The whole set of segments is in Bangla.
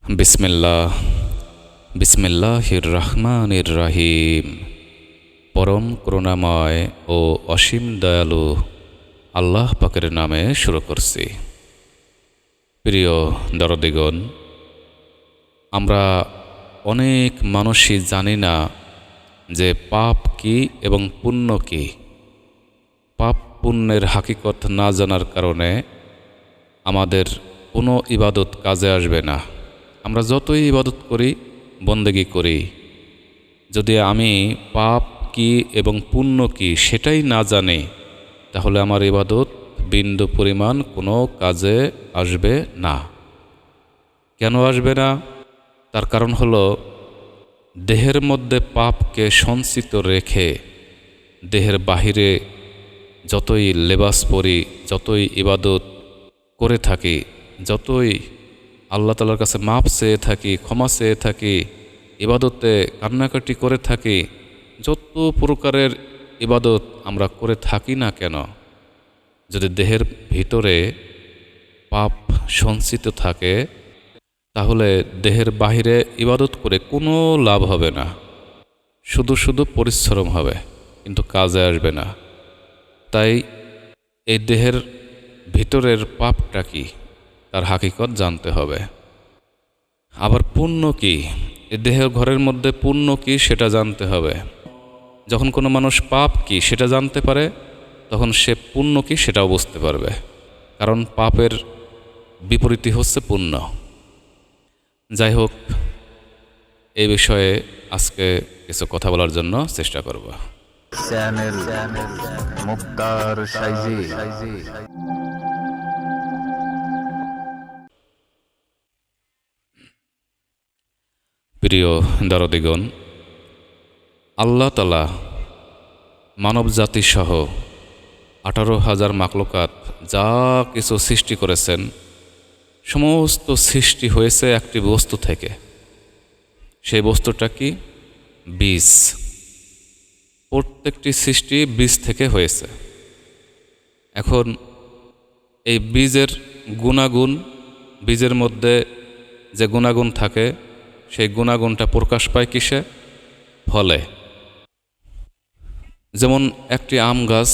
বিসমিল্লাহ বিসমিল্লাহির রহমানির রহিম। পরম করুণাময় ও অসীম দয়ালু আল্লাহ পাকের নামে শুরু করছি। প্রিয় দরদিগণ, আমরা অনেক মানুষই জানি না যে পাপ কি এবং পুণ্য কি। পাপ পুণ্যের হাকিকত না জানার কারণে আমাদের কোনো ইবাদত কাজে আসবে না। আমরা যতই ইবাদত করি, বন্দেগী করি, যদি আমি পাপ কি এবং পুণ্য কি সেটাই না জানি, তাহলে আমার ইবাদত বিন্দু পরিমাণ কোনো কাজে আসবে না। কেন আসবে না? তার কারণ হলো, দেহের মধ্যে পাপকে সঞ্চিত রেখে দেহের বাহিরে যতই লেবাস পরি, যতই ইবাদত করে থাকি, যতই আল্লাহ তাআলার কাছে মাপ চেয়ে থাকি, ক্ষমা চেয়ে থাকি, ইবাদতে কান্নাকাটি করে থাকি, যত প্রকারের ইবাদত আমরা করে থাকি না কেন, যদি দেহের ভিতরে পাপ সঞ্চিত থাকে, তাহলে দেহের বাহিরে ইবাদত করে কোনো লাভ হবে না। শুধু শুধু পরিশ্রম হবে, কিন্তু কাজে আসবে না। তাই এই দেহের ভিতরের পাপটা কি, তার হাকিকত জানতে হবে। আবার পুণ্য কি, এই দেহের ঘরের মধ্যে পুণ্য কি সেটা জানতে হবে। যখন কোনো মানুষ পাপ কি সেটা জানতে পারে, তখন সে পুণ্য কি সেটাও বুঝতে পারবে। কারণ পাপের বিপরীতই হচ্ছে পুণ্য। যাই হোক, এই বিষয়ে আজকে কিছু কথা বলার জন্য চেষ্টা করব। চ্যানেল মুক্তার সাইজি। প্রিয় দরদিগণ, আল্লাহ তাআলা মানব জাতি সহ 18,000 মাখলুকাত যা কিছু সৃষ্টি করেছেন, সমস্ত সৃষ্টি হয়েছে একটি বস্তু থেকে। সেই বস্তুটা কি? বীজ। প্রত্যেকটি সৃষ্টি বীজ থেকে হয়েছে। এখন এই বীজের গুণাগুণ, বীজের মধ্যে যে গুণাগুণ থাকে, সেই গুণাগুণটা প্রকাশ পায় কিসে? ফলে। যেমন একটি আম গাছ,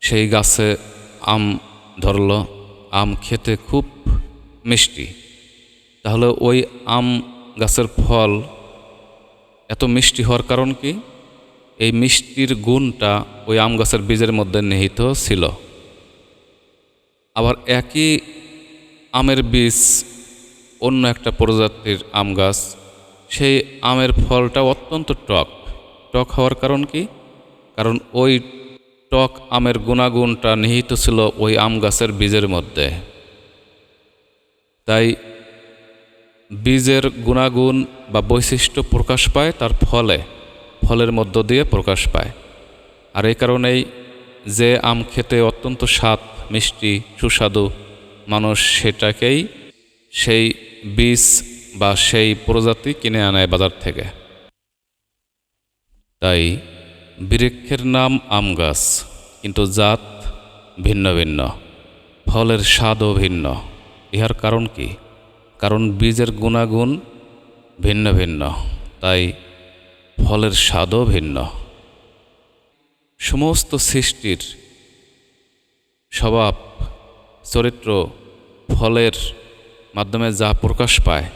সেই গাছে আম ধরল, আম খেতে খুব মিষ্টি। তাহলে ওই আম গাছের ফল এত মিষ্টি হওয়ার কারণ কি? এই মিষ্টির গুণটা ওই আম গাছের বীজের মধ্যে নিহিত ছিল। আবার একই আমের বীজ অন্য একটা প্রজাতির আম গাছ, সেই আমের ফলটা অত্যন্ত টক। টক হওয়ার কারণ কি? কারণ ওই টক আমের গুণাগুণটা নিহিত ছিল ওই আম গাছের বীজের মধ্যে। তাই বীজের গুণাগুণ বা বৈশিষ্ট্য প্রকাশ পায় তার ফলের মধ্য দিয়ে প্রকাশ পায়। আর এই কারণেই যে আম খেতে অত্যন্ত স্বাদ, মিষ্টি, সুস্বাদু, মানুষ সেটাকেই, সেই বীজ বা সেই প্রজাতি কিনে আনায় বাজার থেকে। তাই বৃক্ষের নাম আম গাছ, কিন্তু জাত ভিন্ন ভিন্ন, ফলের স্বাদও ভিন্ন। ইহার কারণ কি? কারণ বীজের গুণাগুণ ভিন্ন ভিন্ন, তাই ফলের স্বাদও ভিন্ন। সমস্ত সৃষ্টির স্বভাব, চরিত্র, ফলের মাধ্যমে যা প্রকাশ পায়,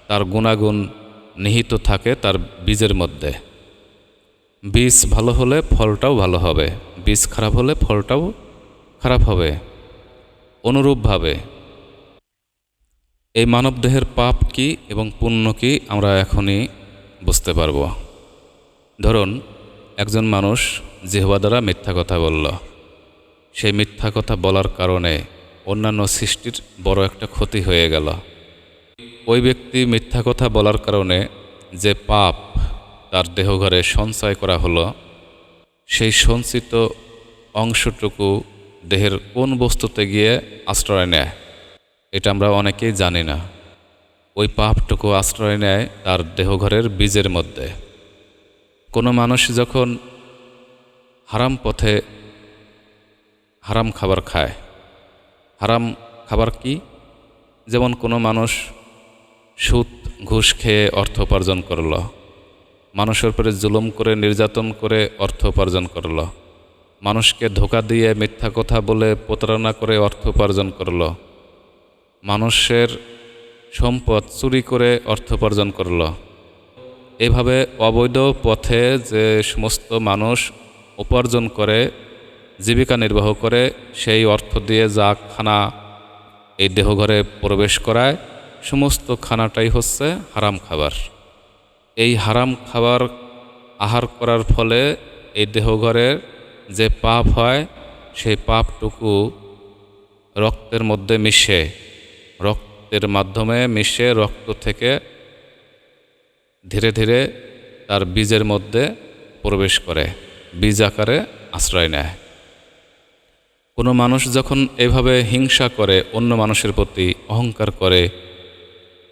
তার গুণাগুণ নিহিত থাকে তার বীজের মধ্যে। বীজ ভালো হলে ফলটাও ভালো হবে, বীজ খারাপ হলে ফলটাও খারাপ হবে। অনুরূপভাবে এই মানবদেহের পাপ কি এবং পুণ্য কি আমরা এখনই বুঝতে পারব। ধরুন, একজন মানুষ জিহ্বা দ্বারা মিথ্যা কথা বলল। সেই মিথ্যা কথা বলার কারণে অন্যান্য সৃষ্টির বড় একটা ক্ষতি হয়ে গেল। ওই ব্যক্তি মিথ্যা কথা বলার কারণে যে পাপ তার দেহঘরে সঞ্চয় করা হলো, সেই সঞ্চিত অংশটুকু দেহের কোন বস্তুতে গিয়ে আশ্রয় নেয়, এটা আমরা অনেকেই জানি না। ওই পাপটুকু আশ্রয় নেয় তার দেহঘরের বীজের মধ্যে। কোনো মানুষ যখন হারাম পথে হারাম খাবার খায়, হারাম খাবার কি? যেমন কোনো মানুষ সুদ ঘুষ খেয়ে অর্থ উপার্জন করল, মানুষের উপরে জুলুম করে নির্যাতন করে অর্থ উপার্জন করল, মানুষকে ধোঁকা দিয়ে মিথ্যা কথা বলে প্রতারণা করে অর্থ উপার্জন করল, মানুষের সম্পদ চুরি করে অর্থ উপার্জন করল। এভাবে অবৈধ পথে যে সমস্ত মানুষ উপার্জন করে জীবিকা নির্বাহ করে, সেই অর্থ দিয়ে যা খানা এই দেহঘরে প্রবেশ করায়, সমস্ত খানাটাই হচ্ছে হারাম খাবার। এই হারাম খাবার আহার করার ফলে এই দেহঘরের যে পাপ হয়, সেই পাপটুকু রক্তের মধ্যে মিশে, রক্তের মাধ্যমে মিশে রক্ত থেকে ধীরে ধীরে তার বীজের মধ্যে প্রবেশ করে, বীজ আকারে আশ্রয় নেয়। কোনো মানুষ যখন এভাবে হিংসা করে, অন্য মানুষের প্রতি অহংকার করে,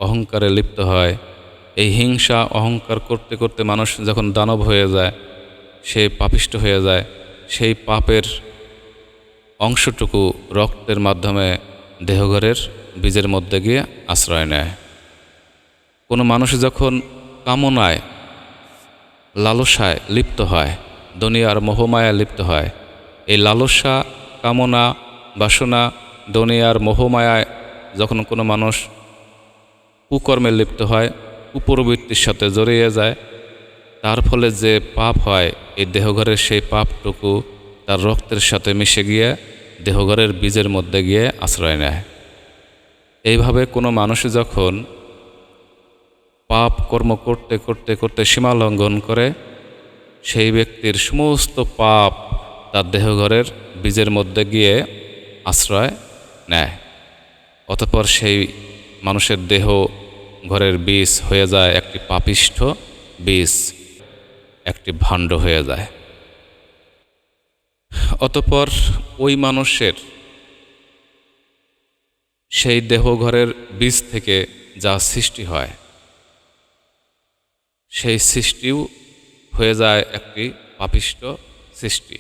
অহংকারে লিপ্ত হয়, এই হিংসা অহংকার করতে করতে মানুষ যখন দানব হয়ে যায়, সে পাপিষ্ট হয়ে যায়, সেই পাপের অংশটুকু রক্তের মাধ্যমে দেহঘরের বীজের মধ্যে গিয়ে আশ্রয় নেয়। কোনো মানুষ যখন কামনায়, লালসায় লিপ্ত হয়, দুনিয়ার মোহমায়ায় লিপ্ত হয়, এই লালসা, কামনা, বাসনা, দুনিয়ার মোহমায়ায় যখন কোনো মানুষ কুকর্মে লিপ্ত হয়, কুপ্রবৃত্তির সাথে জড়িয়ে যায়, তার ফলে যে পাপ হয়, এই দেহঘরের সেই পাপটুকু তার রক্তের সাথে মিশে গিয়ে দেহঘরের বীজের মধ্যে গিয়ে আশ্রয় নেয়। এইভাবে কোনো মানুষ যখন পাপ কর্ম করতে করতে করতে সীমা লঙ্ঘন করে, সেই ব্যক্তির সমস্ত পাপ তার দেহঘরের বীজের মধ্যে গিয়ে আশ্রয় নেয়। অতঃপর সেই মানুষের দেহ ঘরের বীজ হয়ে যায় একটি পাপিষ্ঠ বীজ, একটি ভাণ্ড হয়ে যায়। অতঃপর ওই মানুষের সেই দেহঘরের বীজ থেকে যা সৃষ্টি হয়, সেই সৃষ্টিও হয়ে যায় একটি পাপিষ্ঠ সৃষ্টি।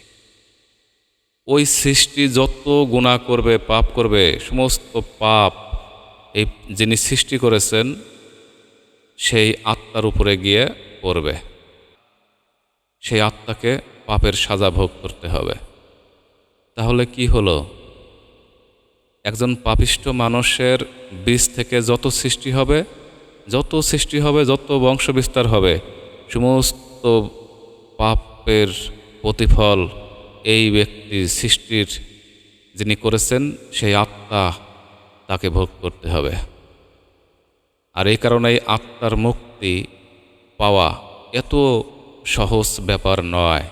ওই সৃষ্টি যত গুনাহ করবে, পাপ করবে, সমস্ত পাপ এই যিনি সৃষ্টি করেছেন সেই আত্মার উপরে গিয়ে পড়বে। সেই আত্মাকে পাপের সাজা ভোগ করতে হবে। তাহলে কি হলো? একজন পাপিষ্ঠ মানুষের বীজ থেকে যত সৃষ্টি হবে, যত বংশ বিস্তার হবে, সমস্ত পাপের প্রতিফল এই ব্যক্তি সৃষ্টির যিনি করেছেন সেই আত্মা তাকে ভোগ করতে হবে। আর এই কারণেই আত্মার মুক্তি পাওয়া এত সহজ ব্যাপার নয়।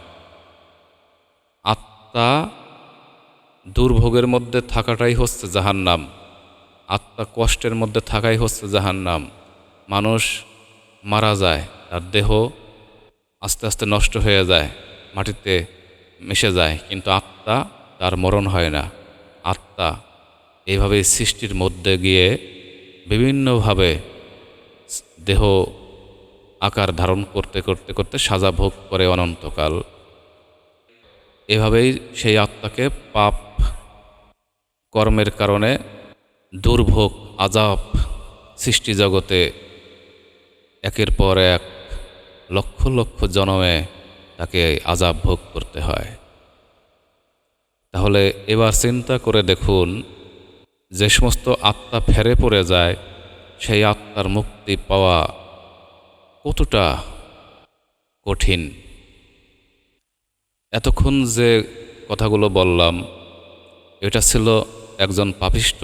আত্মা দুর্ভোগের মধ্যে থাকাটাই হচ্ছে জাহান্নাম, আত্মা কষ্টের মধ্যে থাকাই হচ্ছে জাহান্নাম। মানুষ মারা যায়, তার দেহ আস্তে আস্তে নষ্ট হয়ে যায়, মাটিতে মিশে যায়, কিন্তু আত্মা তার মরণ হয় না। আত্মা এইভাবে সৃষ্টির মধ্যে গিয়ে বিভিন্নভাবে দেহ আকার ধারণ করতে করতে করতে সাজা ভোগ করে অনন্তকাল। এভাবেই সেই আত্মাকে পাপ কর্মের কারণে দুর্ভোগ, আযাব সৃষ্টি জগতে একের পর এক লক্ষ লক্ষ জনমে তাকে আযাব ভোগ করতে হয়। তাহলে এবার চিন্তা করে দেখুন, যে সমস্ত আত্মা ফেরে পড়ে যায়, সেই আত্মার মুক্তি পাওয়া কতটা কঠিন। এতক্ষণ যে কথাগুলো বললাম, এটা ছিল একজন পাপিষ্ঠ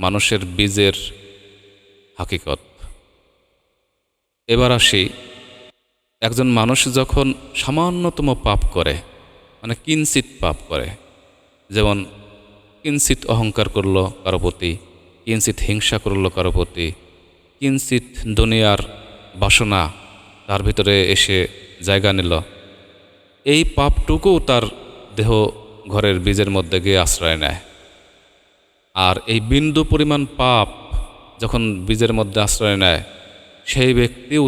মানুষের বীজের হাকিকত। এবার আসি, একজন মানুষ যখন সামান্যতম পাপ করে, মানে কিঞ্চিত পাপ করে, যেমন কিঞ্চিত অহংকার করলো কারো প্রতি, কিঞ্চিত হিংসা করলো কারো প্রতি, কিঞ্চিত দুনিয়ার বাসনা তার ভিতরে এসে জায়গা নিল, এই পাপটুকু তার দেহ ঘরের বীজের মধ্যে গিয়ে আশ্রয় নেয়। আর এই বিন্দু পরিমাণ পাপ যখন বীজের মধ্যে আশ্রয় নেয়, সেই ব্যক্তিও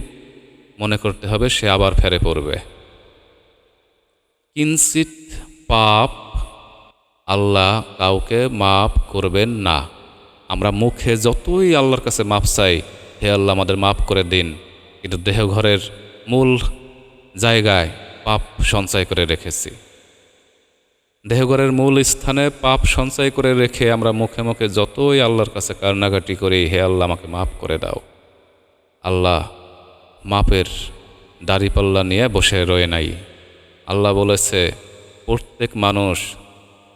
মনে করতে হবে সে আবার ফেরে পড়বে। কিঞ্চিত পাপ আল্লাহ কাউকে মাফ করবেন না। আমরা মুখে যতই আল্লাহর কাছে মাপ চাই, হে আল্লাহ আমাদের মাপ করে দিন, কিন্তু দেহঘরের মূল জায়গায় পাপ সঞ্চয় করে রেখেছি। দেহঘরের মূল স্থানে পাপ সঞ্চয় করে রেখে আমরা মুখে মুখে যতই আল্লাহর কাছে কান্নাকাটি করি, হে আল্লাহ আমাকে মাফ করে দাও, আল্লাহ মাপের দাড়িপাল্লা নিয়ে বসে রয়ে নাই। আল্লাহ বলেছে প্রত্যেক মানুষ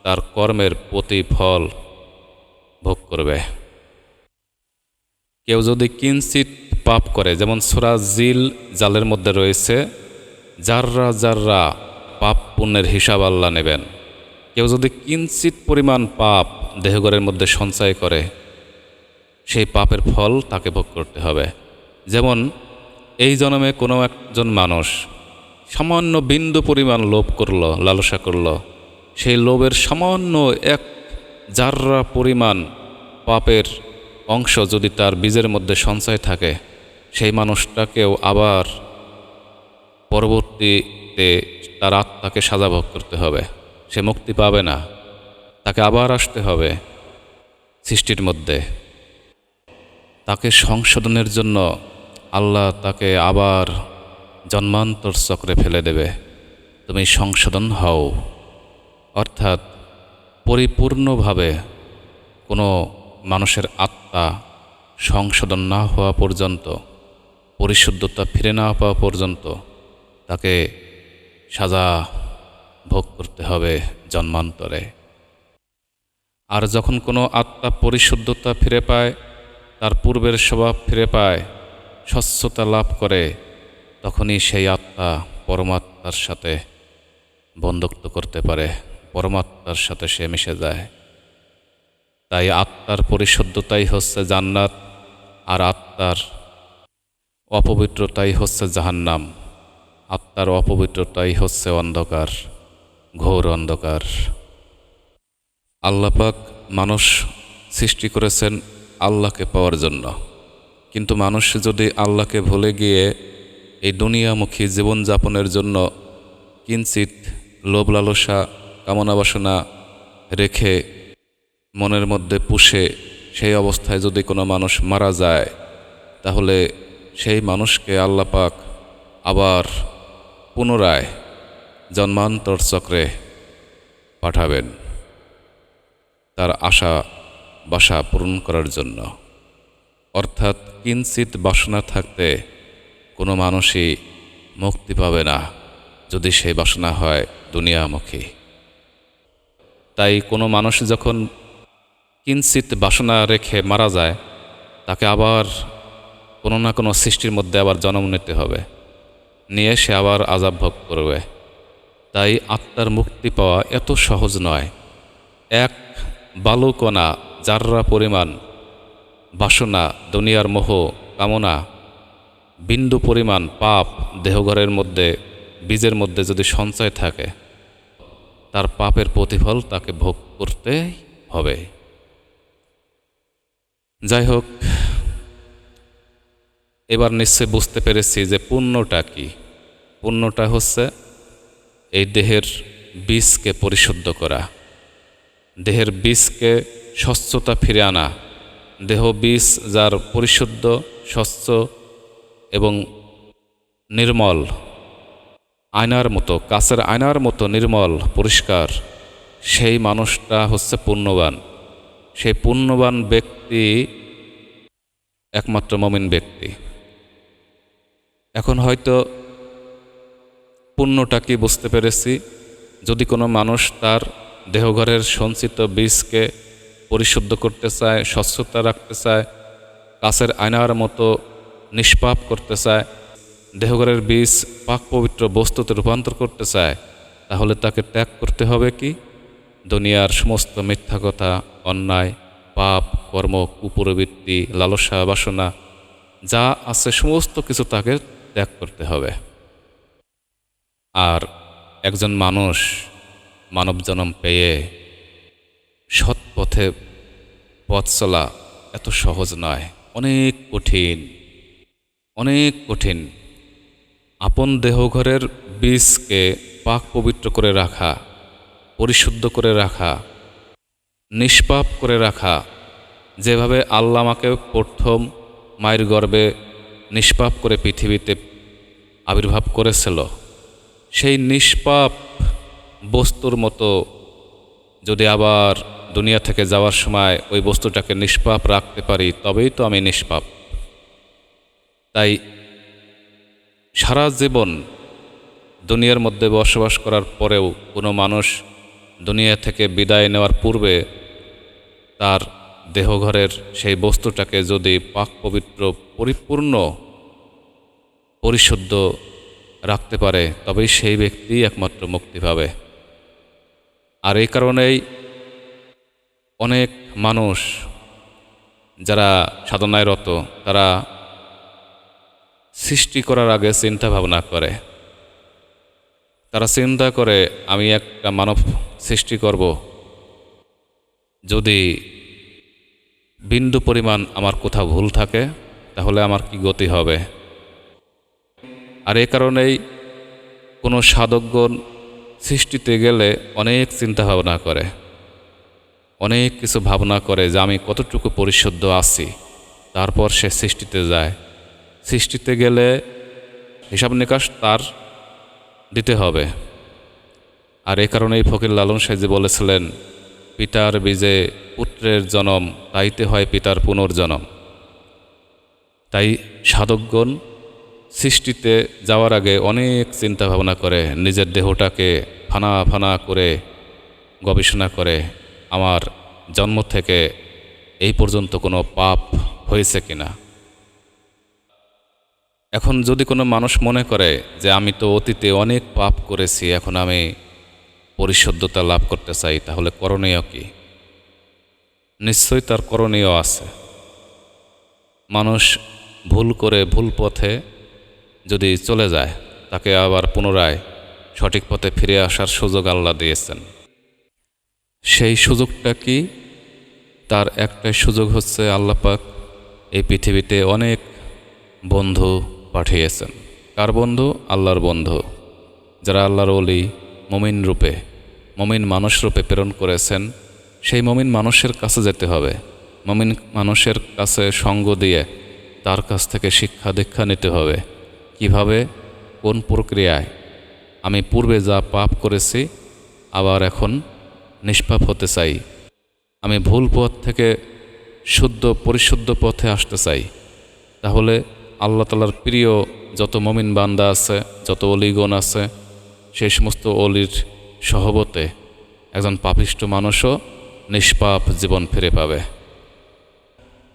তার কর্মের প্রতিফল ভোগ করবে। কেউ যদি কিঞ্চিত পাপ করে, যেমন সূরা জিল জালের মধ্যে রয়েছে, যাররা যাররা পাপ পুণ্যের হিসাব আল্লাহ নেবেন। কেউ যদি কিঞ্চিত পরিমাণ পাপ দেহঘরের মধ্যে সঞ্চয় করে, সেই পাপের ফল তাকে ভোগ করতে হবে। যেমন এই জন্মে কোনো একজন মানুষ সামান্য বিন্দু পরিমাণ লোভ করল, লালসা করল, সেই লোভের সামান্য এক জাররা পরিমাণ পাপের অংশ যদি তার বীজের মধ্যে সঞ্চয় থাকে, সেই মানুষটাকেও আবার পরবর্তীতে তার আত্মাকে সাজা ভোগ করতে হবে। সে মুক্তি পাবে না, তাকে আবার আসতে হবে সৃষ্টির মধ্যে। তাকে সংশোধনের জন্য আল্লাহ তাকে আবার জন্মান্তর চক্রে ফেলে দেবে। তুমি সংশোধন হও, অর্থাৎ পরিপূর্ণভাবে কোনো মানুষের আত্মা সংশোধন না হওয়া পর্যন্ত, পরিশুদ্ধতা ফিরে না পাওয়া পর্যন্ত তাকে সাজা ভোগ করতে হবে জন্মান্তরে। আর যখন কোনো আত্মা পরিশুদ্ধতা ফিরে পায়, তার পূর্বের স্বভাব ফিরে পায়, স্বচ্ছতা লাভ করে, তখনই সেই আত্মা পরমাত্মার সাথে বন্ধুত্ব করতে পারে, পরমাত্মার সাথে সে মিশে যায়। তাই আত্মার পরিশুদ্ধতাই হচ্ছে জান্নাত, আর আত্মার অপবিত্রতাই হচ্ছে জাহান্নাম। আত্মার অপবিত্রতাই হচ্ছে অন্ধকার, ঘোর অন্ধকার। আল্লাহ পাক মানুষ সৃষ্টি করেছেন আল্লাহকে পাওয়ার জন্য, কিন্তু মানুষ যদি আল্লাহকে ভুলে গিয়ে এই দুনিয়ামুখী জীবনযাপনের জন্য কিঞ্চিত লোভ লালসা কামনা বাসনা রেখে মনের মধ্যে পুষে সেই অবস্থায় যদি কোনো মানুষ মারা যায়, তাহলে সেই মানুষকে আল্লাহ পাক আবার পুনরায় জন্মান্তর চক্রে পাঠাবেন তার আশা বাসা পূরণ করার জন্য। অর্থাৎ কিঞ্চিত বাসনা থাকতে কোনো মানুষই মুক্তি পাবে না যদি সেই বাসনা হয় দুনিয়ামুখী। তাই কোনো মানুষ যখন কিঞ্চিত বাসনা রেখে মারা যায়, তাকে আবার কোনো না কোনো সৃষ্টির মধ্যে আবার জন্ম নিতে হবে, নিয়ে সে আবার আযাব ভোগ করবে। তাই আত্মার মুক্তি পাওয়া এত সহজ নয়। এক বালুকণা জাররা পরিমাণ বাসনা, দুনিয়ার মোহ কামনা, বিন্দু পরিমাণ পাপ দেহঘরের মধ্যে বীজের মধ্যে যদি সঞ্চয় থাকে, তার পাপের প্রতিফল তাকে ভোগ করতে হবে। যাই হোক, এবার নিশ্চয় বুঝতে পেরেছি যে পুণ্যটা কি। পুণ্যটা হচ্ছে এই দেহের বীজকে পরিশুদ্ধ করা, দেহের বীজকে স্বচ্ছতা ফিরে আনা। দেহ বীজ যার পরিশুদ্ধ, স্বচ্ছ এবং নির্মল, আয়নার মতো, কাচের আয়নার মতো নির্মল পরিষ্কার, সেই মানুষটা হচ্ছে পুণ্যবান। সেই পুণ্যবান ব্যক্তি একমাত্র মুমিন ব্যক্তি। এখন হয়তো পুণ্যটা কি বুঝতে পেরেছি। যদি কোনো মানুষ তার দেহঘরের সঞ্চিত বীজকে পরিশুদ্ধ করতে চায়, স্বচ্ছতা রাখতে চায়, কাচের আয়নার মতো নিষ্পাপ করতে চায়, দেহঘরের বীজ পাক পবিত্র বস্তুতে রূপান্তর করতে চায়, তাহলে তাকে ত্যাগ করতে হবে কি? দুনিয়ার সমস্ত মিথ্যা কথা, অন্যায়, পাপ, কর্ম, কুপ্রবৃত্তি, লালসা, বাসনা যা আছে সমস্ত কিছু তাকে ত্যাগ করতে হবে। আর একজন মানুষ মানব জন্ম পেয়ে সৎ পথে পথ চলা এত সহজ নয়, অনেক কঠিন, অনেক কঠিন। আপন দেহঘরের বীজকে পাক পবিত্র করে রাখা, পরিশুদ্ধ করে রাখা, নিষ্পাপ করে রাখা, যেভাবে আল্লাহ আমাকে প্রথম মায়ের গর্ভে নিষ্পাপ করে পৃথিবীতে আবির্ভাব করেছিল, সেই নিষ্পাপ বস্তুর মতো যদি আবার দুনিয়া থেকে যাওয়ার সময় ওই বস্তুটাকে নিষ্পাপ রাখতে পারি, তবেই তো আমি নিষ্পাপ। তাই সারা জীবন দুনিয়ার মধ্যে বসবাস করার পরেও কোনো মানুষ দুনিয়া থেকে বিদায় নেওয়ার পূর্বে তার দেহঘরের সেই বস্তুটাকে যদি পাক পবিত্র পরিপূর্ণ পরিশুদ্ধ রাখতে পারে, তবেই সেই ব্যক্তি একমাত্র মুক্তি পাবে। আর এই কারণেই অনেক মানুষ যারা সাধনায় রত, তারা সৃষ্টি করার আগে চিন্তা ভাবনা করে। তারা চিন্তা করে আমি একটা মানব সৃষ্টি করব, যদি বিন্দু পরিমাণ আমার কোথাও ভুল থাকে তাহলে আমার কি গতি হবে। আর এই কারণেই কোনো সাধকগণ সৃষ্টিতে গেলে অনেক চিন্তা ভাবনা করে, অনেক কিছু ভাবনা করে যে আমি কতটুকু পরিশুদ্ধ আছি, তারপর সে সৃষ্টিতে যায়। সৃষ্টিতে গেলে হিসাব নিকাশ তার দিতে হবে। আর এই কারণেই ফকির লালন সাহেজি বলেছিলেন, পিতার বীজে পুত্রের জনম, তাইতে হয় পিতার পুনর্জনম। তাই সাধকগণ সৃষ্টিতে যাওয়ার আগে অনেক চিন্তা ভাবনা করে, নিজের দেহটাকে ফানা ফানা করে গবেষণা করে, আমার জন্ম থেকে এই পর্যন্ত কোনো পাপ হয়েছে কিনা। এখন যদি কোনো মানুষ মনে করে যে আমি তো অতীতে অনেক পাপ করেছি, এখন আমি পরিশুদ্ধতা লাভ করতে চাই, তাহলে করণীয় কি? নিশ্চয়ই তার করণীয় আছে। মানুষ ভুল করে ভুল পথে যদি চলে যায়, তাকে আবার পুনরায় সঠিক পথে ফিরে আসার সুযোগ আল্লাহ দিয়েছেন। সেই সুযোগটা কি? তার একটাই সুযোগ হচ্ছে, আল্লাহ পাক এই পৃথিবীতে অনেক বন্ধু পাঠিয়েছেন। কার বন্ধু? আল্লাহর বন্ধু, যারা আল্লাহর ওলি মুমিন রূপে, মুমিন মানুষ রূপে প্রেরণ করেছেন। সেই মুমিন মানুষের কাছে যেতে হবে, মুমিন মানুষের কাছে সঙ্গ দিয়ে তার কাছ থেকে শিক্ষা দীক্ষা নিতে হবে। কিভাবে, কোন প্রক্রিয়ায় আমি পূর্বে যা পাপ করেছি আবার এখন নিষ্পাপ হতে চাই, আমি ভুল পথ থেকে শুদ্ধ পরিশুদ্ধ পথে আসতে চাই, তাহলে আল্লাহ তাআলার প্রিয় যত মুমিন বান্দা আছে, যত অলিগণ আছে, সেই সমস্ত অলির সহবতে একজন পাপিষ্ঠ মানুষও নিষ্পাপ জীবন ফিরে পাবে।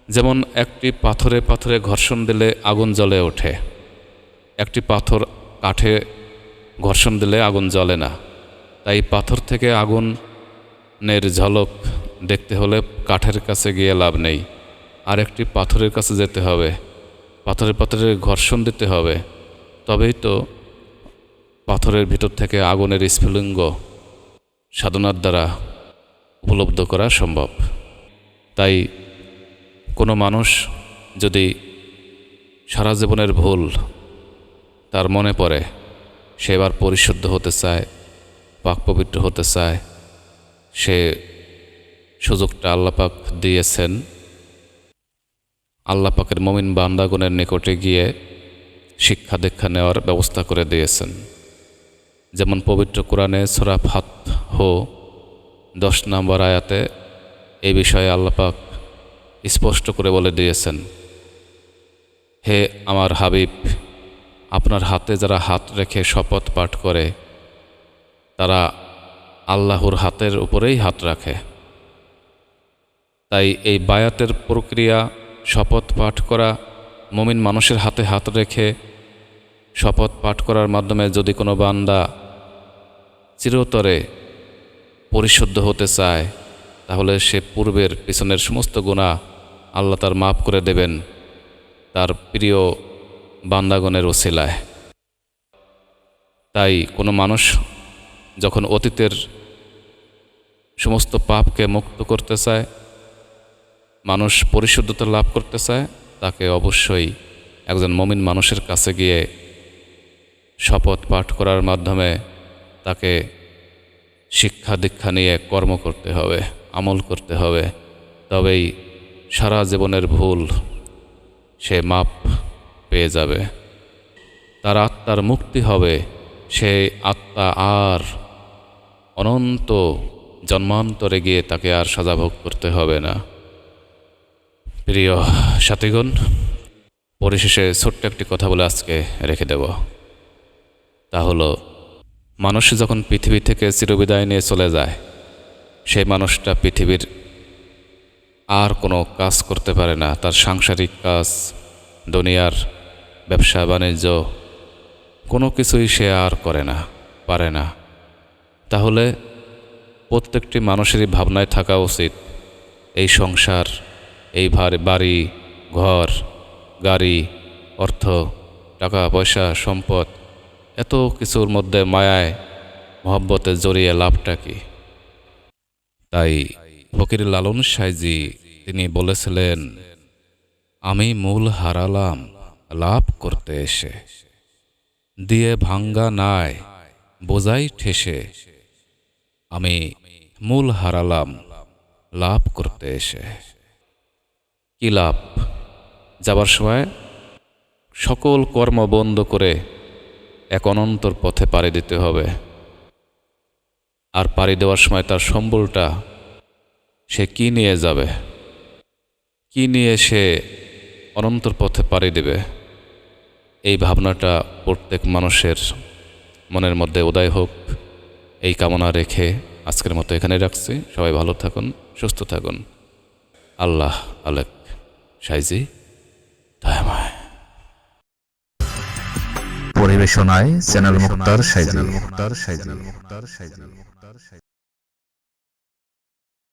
যেমন একটি পাথরে পাথরে ঘর্ষণ দিলে আগুন জ্বলে ওঠে, একটি পাথর কাঠে ঘর্ষণ দিলে আগুন জ্বলে না। তাই পাথর থেকে আগুনের ঝলক দেখতে হলে কাঠের কাছে গিয়ে লাভ নেই, আর একটি পাথরের কাছে যেতে হবে, পাথরে পাথরে ঘর্ষণ দিতে হবে, তবেই তো পাথরের ভিতর থেকে আগুনের স্ফুলিঙ্গ সাধনার দ্বারা উপলব্ধ করা সম্ভব। তাই কোনো মানুষ যদি সারা জীবনের ভুল তার মনে পড়ে, সে এবার পরিশুদ্ধ হতে চায়, পাক পবিত্র হতে চায়, সে সুযোগটা আল্লাহ পাক দিয়েছেন। আল্লাহ পাকের মুমিন বান্দাগণের নিকটে গিয়ে শিক্ষা দীক্ষা নেওয়ার ব্যবস্থা করে দিয়েছেন। যেমন পবিত্র কোরআনে সূরা ফাতহ 10 নম্বর আয়াতে এই বিষয়ে আল্লাহ পাক স্পষ্ট করে বলে দিয়েছেন, হে আমার হাবিব, আপনার হাতে যারা হাত রেখে শপথ পাঠ করে, তারা আল্লাহর হাতের উপরেই হাত রাখে। তাই এই বায়াতের প্রক্রিয়া, শপথ পাঠ করা, মুমিন মানুষের হাতে হাত রেখে শপথ পাঠ করার মাধ্যমে যদি কোনো বান্দা চিরতরে পরিশুদ্ধ হতে চায়, তাহলে সে পূর্বের পিছনের সমস্ত গুনাহ আল্লাহ তার মাফ করে দেবেন তার প্রিয় বান্দাগণের ওসিলায়। তাই কোনো মানুষ যখন অতীতের সমস্ত পাপকে মুক্ত করতে চায়, মানুষ পরিশুদ্ধতা লাভ করতে চায়, তাকে অবশ্যই একজন মুমিন মানুষের কাছে গিয়ে শপথ পাঠ করার মাধ্যমে তাকে শিক্ষা দীক্ষা নিয়ে কর্ম করতে হবে, আমল করতে হবে, তবেই সারা জীবনের ভুল সে মাপ পেয়ে যাবে। তার আত্মার মুক্তি হবে, সে আত্মা আর অনন্ত জন্মান্তরে গিয়ে তাকে আর সাজা ভোগ করতে হবে না। প্রিয় সাথীগণ, পরিশেষে ছোট্ট একটি কথা বলে আজকে রেখে দেব। তা হলো, মানুষ যখন পৃথিবী থেকে চিরবিদায় নিয়ে চলে যায়, সেই মানুষটা পৃথিবীর আর কোনো কাজ করতে পারে না। তার সাংসারিক কাজ, দুনিয়ার ব্যবসা বাণিজ্য কোনো কিছুই সে আর করে না, পারে না। তাহলে প্রত্যেকটি মানুষেরই ভাবনায় থাকা উচিত, এই সংসার, এই বাড়ি ঘর গাড়ি অর্থ টাকা পয়সা সম্পদ এত কিছুর মধ্যে মায়ায় মহব্বতে জড়িয়ে লাভটা কি? তাই ফকির লালন সাঁইজি তিনি বলেছিলেন, আমি মূল হারালাম লাভ করতে এসে, দিয়ে ভাঙ্গা নাই বোঝাই ঠেসে। আমি মূল হারালাম লাভ করতে এসে। কি লাভ? যাবার সময় সকল কর্ম বন্ধ করে এক অনন্তর পথে পাড়ি দিতে হবে। আর পাড়ি দেওয়ার সময় তার সম্বলটা সে কি নিয়ে যাবে, কি নিয়ে সে অনন্তর পথে পাড়ি দেবে, এই ভাবনাটা প্রত্যেক মানুষের মনের মধ্যে উদয় হোক, এই কামনা রেখে আজকের মতো এখানে রাখছি। সবাই ভালো থাকুন, সুস্থ থাকুন। আল্লাহ আলেক সাঁইজি দয়াময়। পরিবেশনায় চ্যানেল মুক্তার সাইজি।